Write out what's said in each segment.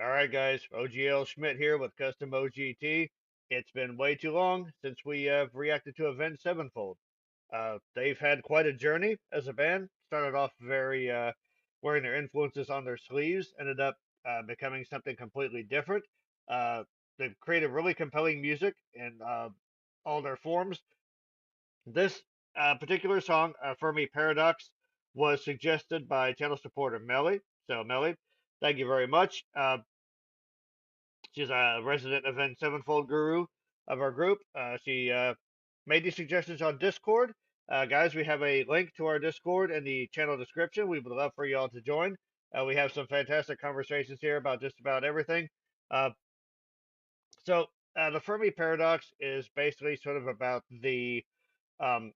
Alright guys, OGL Schmitt here with Custom OGT. It's been way too long since we reacted to Avenged Sevenfold. They've had quite a journey as a band. Started off very wearing their influences on their sleeves, ended up becoming something completely different. Uh, they've created really compelling music in all their forms. This particular song, Fermi Paradox, was suggested by channel supporter Melly. So Melly, thank you very much. She's a resident Avenged Sevenfold guru of our group. She made these suggestions on Discord. Guys, we have a link to our Discord in the channel description. We would love for y'all to join. We have some fantastic conversations here about just about everything. Uh, so, the Fermi Paradox is basically sort of about um,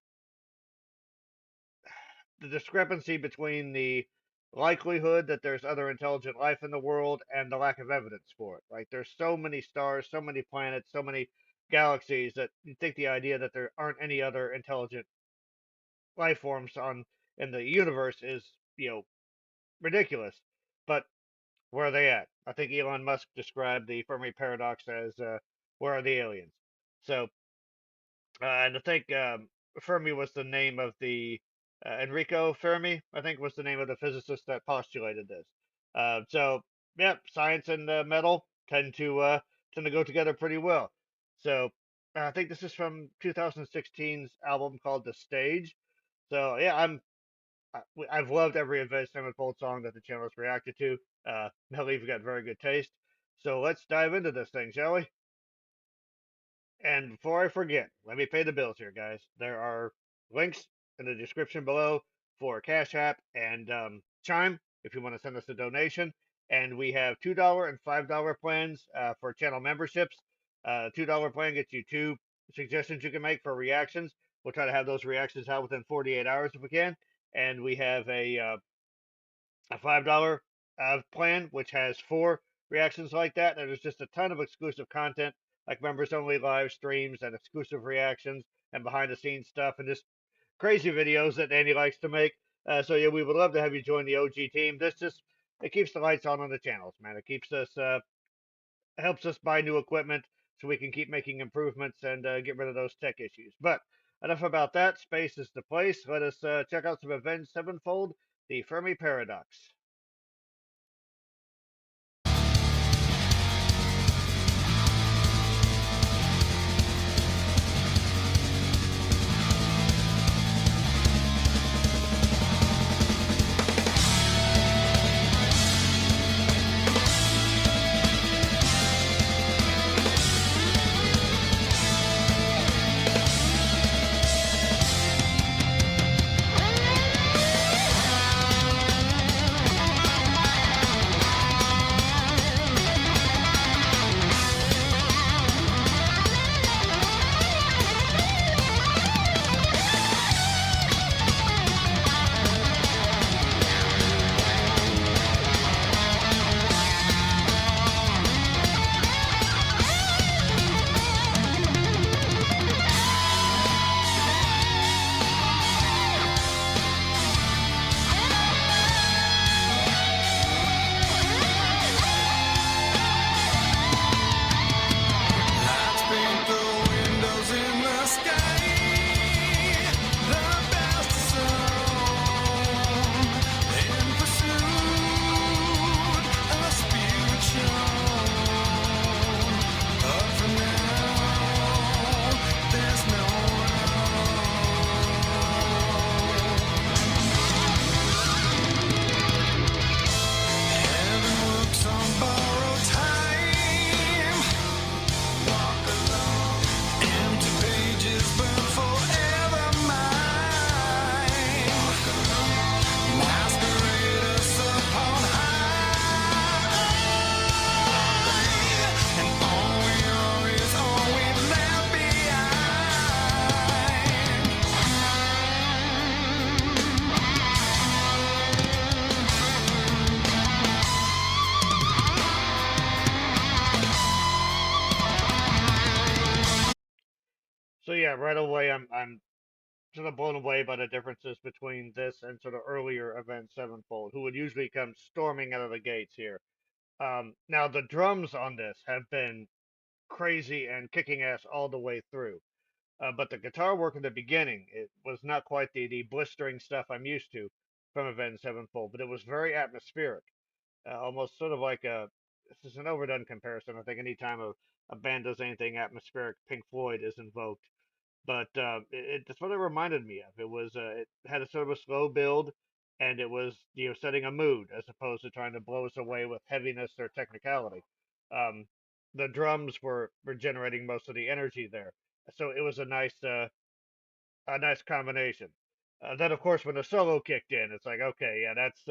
the discrepancy between the likelihood that there's other intelligent life in the world and the lack of evidence for it. Like there's so many stars, so many planets, so many galaxies that you think the idea that there aren't any other intelligent life forms on in the universe is, ridiculous. But where are they at? I think Elon Musk described the Fermi paradox as where are the aliens? So and I think Fermi was the name of the Enrico Fermi, I think was the name of the physicist that postulated this. So yeah, science and metal tend to go together pretty well. So I think this is from 2016's album called The Stage. So yeah, I've loved every Avenged Sevenfold song that the channel has reacted to. Melly, you've got very good taste. So let's dive into this thing, shall we? And before I forget, let me pay the bills here, guys. There are links in the description below for Cash App and Chime if you want to send us a donation. And we have $2 and $5 plans for channel memberships. $2 plan gets you two suggestions you can make for reactions. We'll try to have those reactions out within 48 hours if we can. And we have a $5 plan, which has four reactions like that. And there's just a ton of exclusive content, like members only live streams and exclusive reactions and behind the scenes stuff and just crazy videos that Andy likes to make. So yeah, we would love to have you join the OG team. This just it keeps the lights on the channels, man. It keeps us helps us buy new equipment so we can keep making improvements and get rid of those tech issues. But enough about that. Space is the place. Let us check out some Avenged Sevenfold, the Fermi Paradox. So yeah, right away I'm sort of blown away by the differences between this and sort of earlier Avenged Sevenfold, who would usually come storming out of the gates here. Now the drums on this have been crazy and kicking ass all the way through. But the guitar work in the beginning, it was not quite the blistering stuff I'm used to from Avenged Sevenfold, but it was very atmospheric, almost sort of like a. This is an overdone comparison. I think anytime a band does anything atmospheric, Pink Floyd is invoked. But that's what it reminded me of. It had a sort of a slow build, and it was setting a mood as opposed to trying to blow us away with heaviness or technicality. Um, the drums were generating most of the energy there, so it was a nice combination. Then, of course, when the solo kicked in, it's like, okay, yeah, that's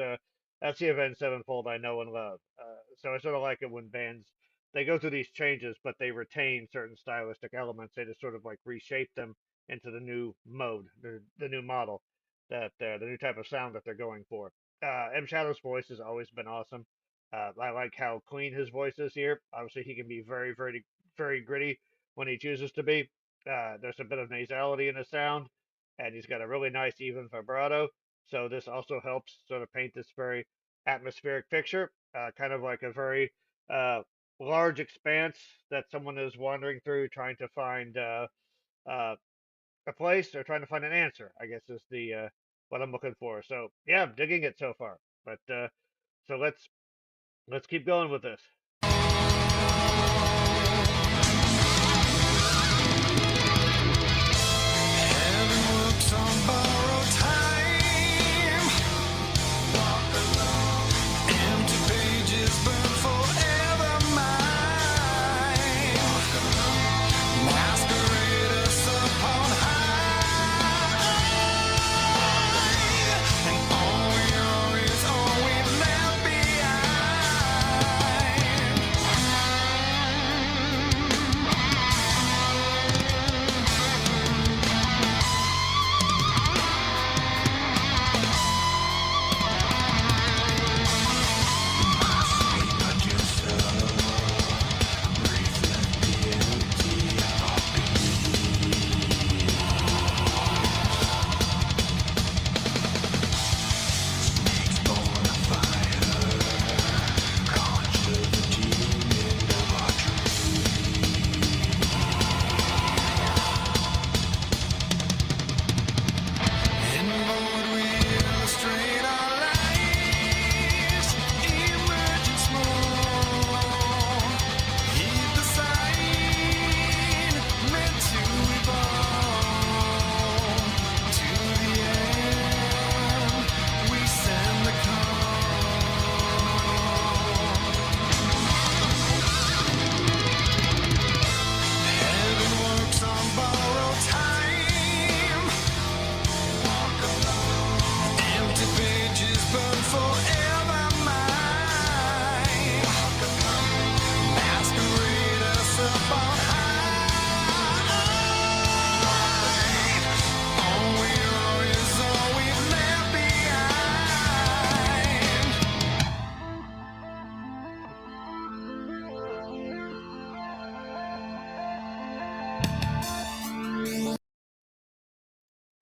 the Avenged Sevenfold I know and love. So I sort of like it when bands they go through these changes, but they retain certain stylistic elements. They just sort of like reshape them into the new mode, the new model, the new type of sound that they're going for. M Shadow's voice has always been awesome. I like how clean his voice is here. Obviously, he can be very, very, very gritty when he chooses to be. There's a bit of nasality in his sound, and he's got a really nice even vibrato. So this also helps sort of paint this very atmospheric picture, kind of like a very uh, large expanse that someone is wandering through, trying to find uh, a place or trying to find an answer. I guess is the what I'm looking for. So yeah, I'm digging it so far. But so let's keep going with this.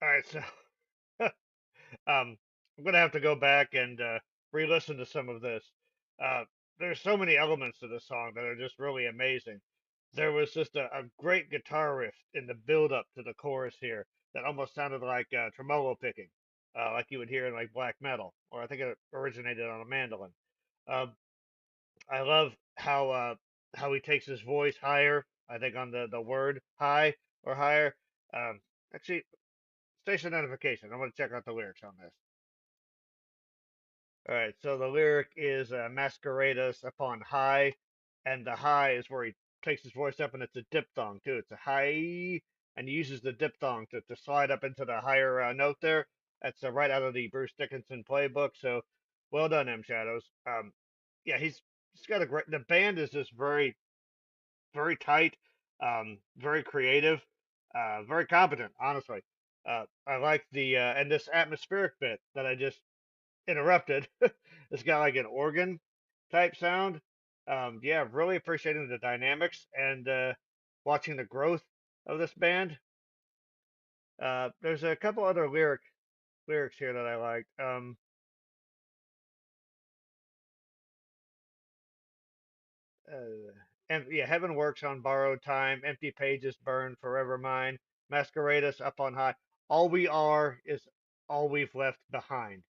All right, so I'm gonna have to go back and re-listen to some of this. Uh, there's so many elements to this song that are just really amazing. There was just a great guitar riff in the build-up to the chorus here that almost sounded like tremolo picking, like you would hear in like black metal, or I think it originated on a mandolin. Um, I love how he takes his voice higher. I think on the word high or higher. Um, actually, station identification. I'm gonna check out the lyrics on this. All right, so the lyric is masquerade us upon high, and the high is where he takes his voice up, and it's a diphthong too. It's a high, and he uses the diphthong to slide up into the higher note there. That's right out of the Bruce Dickinson playbook. So well done, M Shadows. Yeah, he's got a great. The band is just very very tight, very creative, very competent. Honestly, I like the and this atmospheric bit that I just interrupted. It's got like an organ type sound. Yeah, really appreciating the dynamics and watching the growth of this band. There's a couple other lyrics here that I liked. and yeah, heaven works on borrowed time. Empty pages burn forever mine. Masquerade us up on high. All we are is all we've left behind.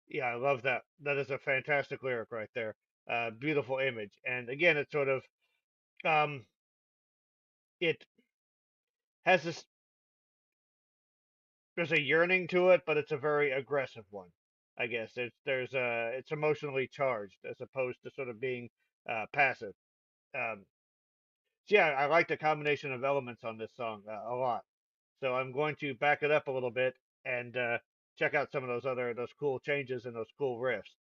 Yeah, I love that. That is a fantastic lyric right there. Beautiful image. And again, it's sort of um, it has this. There's a yearning to it, but it's a very aggressive one. I guess it's emotionally charged as opposed to sort of being passive. Um, so yeah, I like the combination of elements on this song a lot. So I'm going to back it up a little bit and check out some of those cool changes and those cool riffs.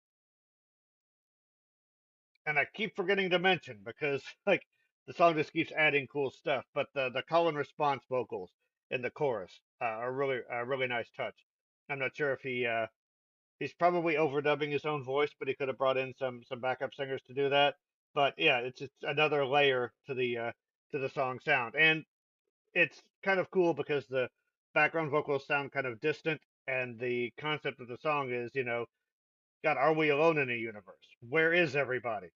And I keep forgetting to mention because like the song just keeps adding cool stuff. But the call and response vocals in the chorus are really a really nice touch. I'm not sure if he's probably overdubbing his own voice, but he could have brought in some backup singers to do that. But yeah, it's another layer to the song sound, and it's kind of cool because the background vocals sound kind of distant, and the concept of the song is, God, are we alone in a universe? Where is everybody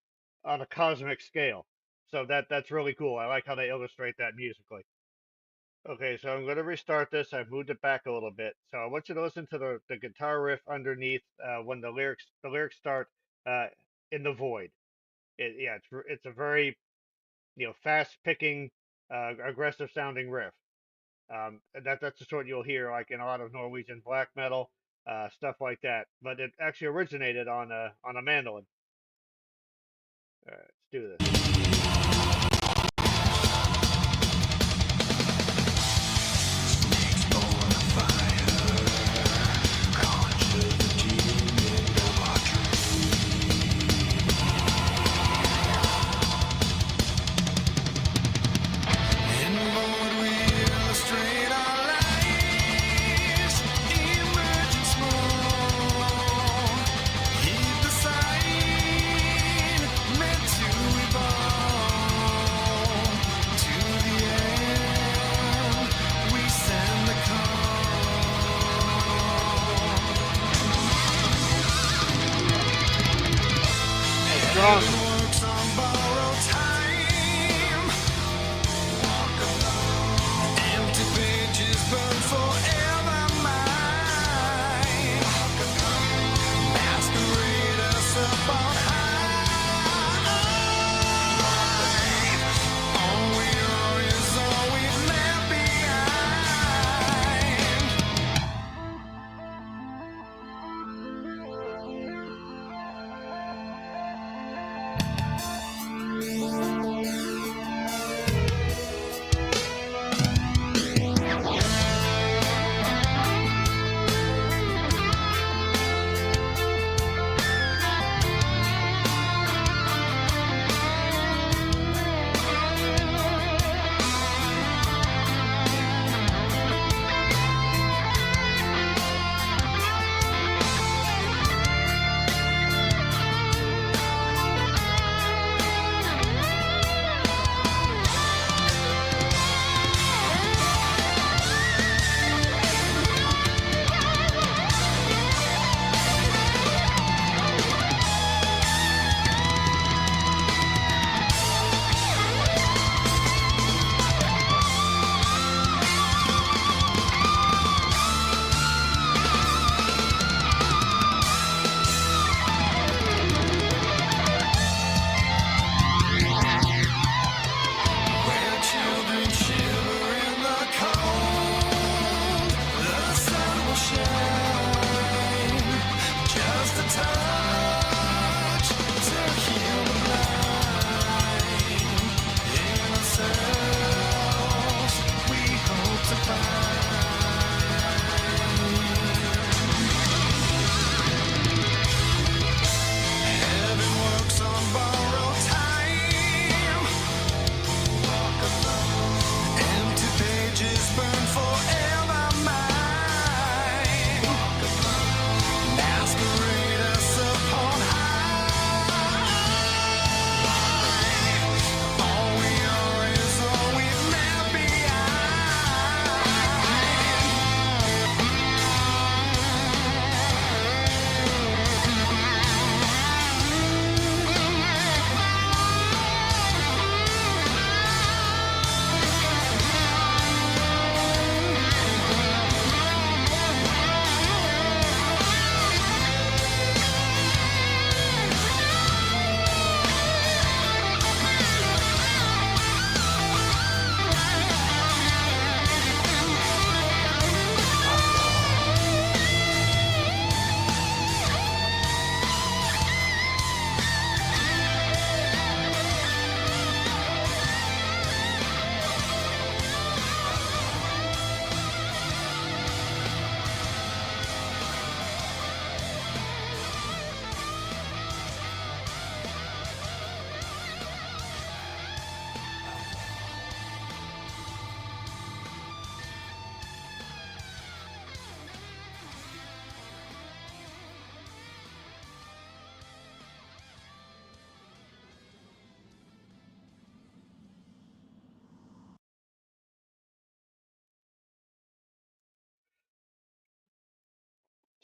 on a cosmic scale? So that's really cool. I like how they illustrate that musically. Okay, so I'm going to restart this. I've moved it back a little bit. So I want you to listen to the guitar riff underneath when the lyrics start uh, in the void. Yeah, it's a very fast picking, aggressive sounding riff. That's the sort you'll hear like in a lot of Norwegian black metal stuff like that. But it actually originated on a mandolin. All right, let's do this. Strong.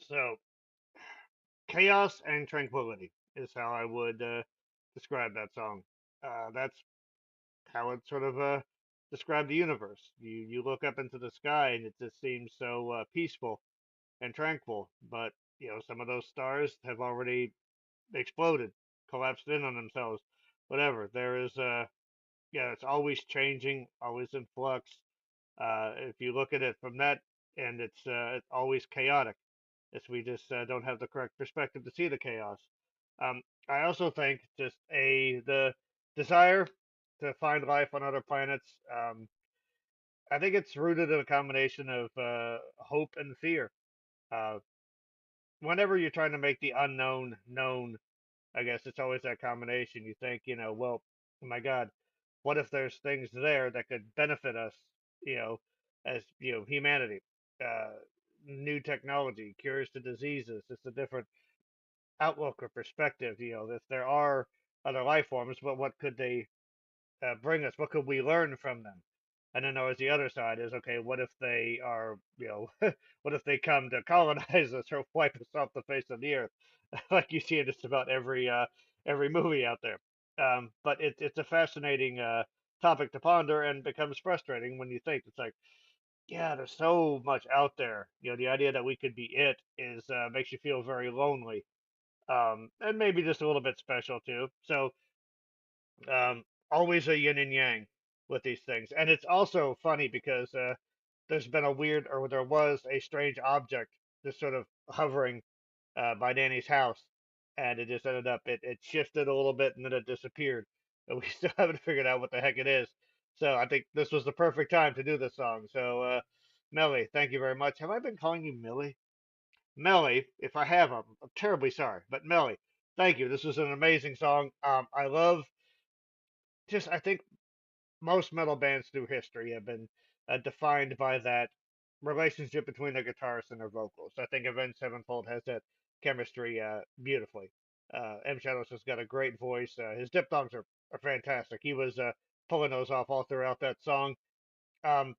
So, chaos and tranquility is how I would describe that song. That's how it sort of described the universe. You look up into the sky and it just seems so peaceful and tranquil, but some of those stars have already exploded, collapsed in on themselves. Whatever. There is yeah, it's always changing, always in flux. If you look at it from that end, it's always chaotic. If we just don't have the correct perspective to see the chaos. I also think just the desire to find life on other planets. I think it's rooted in a combination of hope and fear. Uh, Whenever you're trying to make the unknown known, I guess it's always that combination. You think, well, oh my God, what if there's things there that could benefit us, you know, as humanity, uh, new technology, cures to diseases. It's a different outlook or perspective. If there are other life forms, but what could they bring us? What could we learn from them? And then always the other side is, okay, what if they are, what if they come to colonize us or wipe us off the face of the earth, like you see in just about every movie out there. But it's a fascinating topic to ponder, and becomes frustrating when you think it's like, yeah, there's so much out there. The idea that we could be it is makes you feel very lonely, and maybe just a little bit special too. So always a yin and yang with these things. And it's also funny because there's been a weird, or there was a strange object just sort of hovering by Danny's house, and it just ended up, it shifted a little bit and then it disappeared. And we still haven't figured out what the heck it is. So I think this was the perfect time to do this song. So, Melly, thank you very much. Have I been calling you Millie? Melly, if I have, I'm terribly sorry. But Melly, thank you. This was an amazing song. I love just, I think most metal bands through history have been defined by that relationship between the guitarist and their vocals. I think Avenged Sevenfold has that chemistry beautifully. M Shadows has got a great voice. His diphthongs are fantastic. He was pulling those off all throughout that song. Um,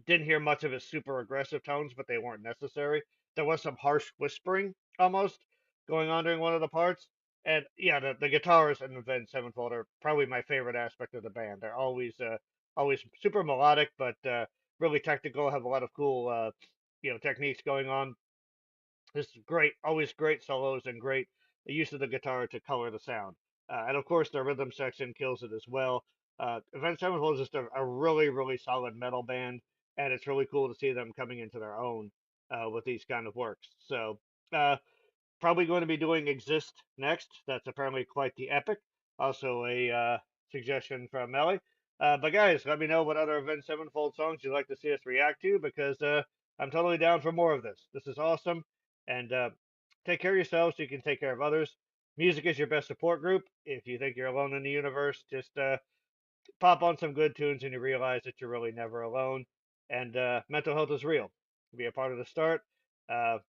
didn't hear much of his super aggressive tones, but they weren't necessary. There was some harsh whispering almost going on during one of the parts. And yeah, the guitars in the Avenged Sevenfold are probably my favorite aspect of the band. They're always super melodic, but really technical. Have a lot of cool techniques going on. This is great, always great solos and great use of the guitar to color the sound. And of course, the rhythm section kills it as well. Avenged Sevenfold is just a really, really solid metal band, and it's really cool to see them coming into their own with these kind of works. So, uh, probably going to be doing Exist next. That's apparently quite the epic. Also, a suggestion from Melly. But guys, let me know what other Avenged Sevenfold songs you'd like to see us react to, because I'm totally down for more of this. This is awesome. And take care of yourselves so you can take care of others. Music is your best support group. If you think you're alone in the universe, just pop on some good tunes and you realize that you're really never alone. And mental health is real. Be a part of the start.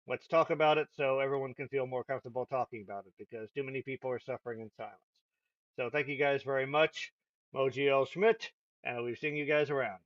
Let's talk about it so everyone can feel more comfortable talking about it, because too many people are suffering in silence. So thank you guys very much. OGL Schmitt, and we've seen you guys around.